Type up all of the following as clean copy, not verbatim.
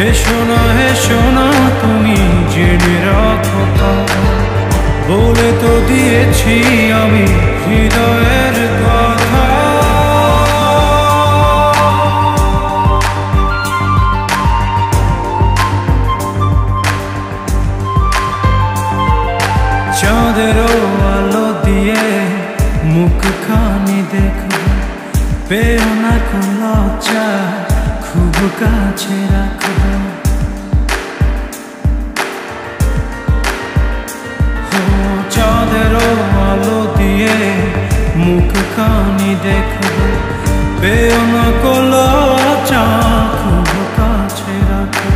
হে সোনা তুমি জেনে রাখো, বলে তো দিয়েছি আমি হৃদয়ের কথা। চাঁদেরও আলো দিয়ে মুখখানি দেখো, পেও না কোন লজ্জা, খুব কাছে রাখো। চাঁদেরও আলো দিয়ে মুখখানি দেখো, পেও না কোন লজ্জা, খুব কাছে রাখো।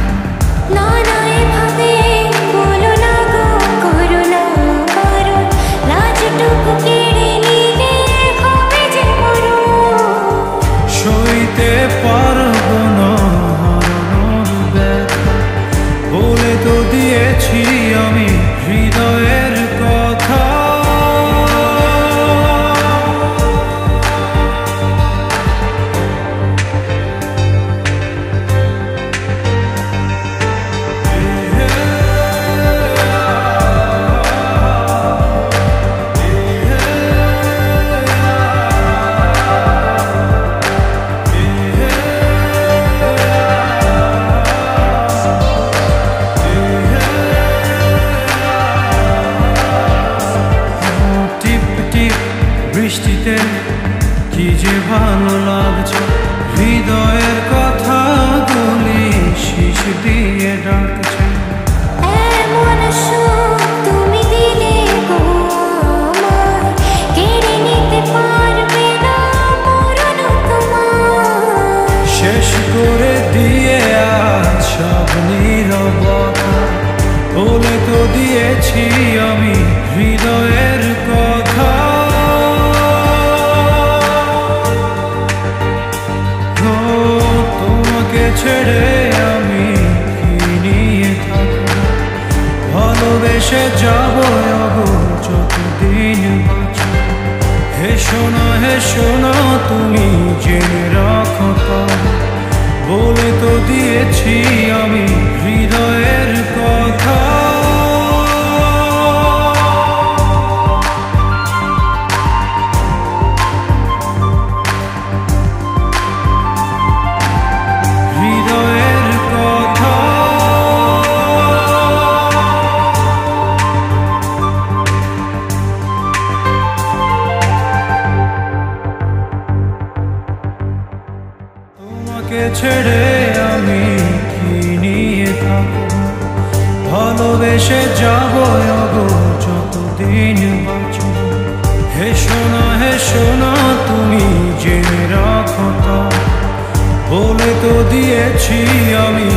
সইতে পারবো না হারানোর ব্যথা, বলে তো দিয়েছি আমি হৃদয়ের কথা। বৃষ্টিতে কি যে ভালো লাগছে, হৃদয়ের কথা গুলি শীষ দিয়ে ডাকছে। এমন সুখ তুমি দিলে গো আমায়, কেড়ে নিতে পারবে না মরণ তোমার। শেষ করে দিয়ে আজ সব নীরবতা, বলে তো দিয়েছি আমি হৃদয়ের কথা। ছেড়ে আমি কি নিয়ে থাকবো, ভালোবেসে যাবো যতদিন বাঁচব। হে সোনা তুমি জেনে রাখো, বলে তো দিয়েছি আমি হৃদয়ের কথা। ছেড়ে আমি কি নিয়ে থাকবো, ভালোবেসে যাবো যতদিন বাঁচব। হে সোনা তুমি জেনে রাখো, বলে তো দিয়েছি আমি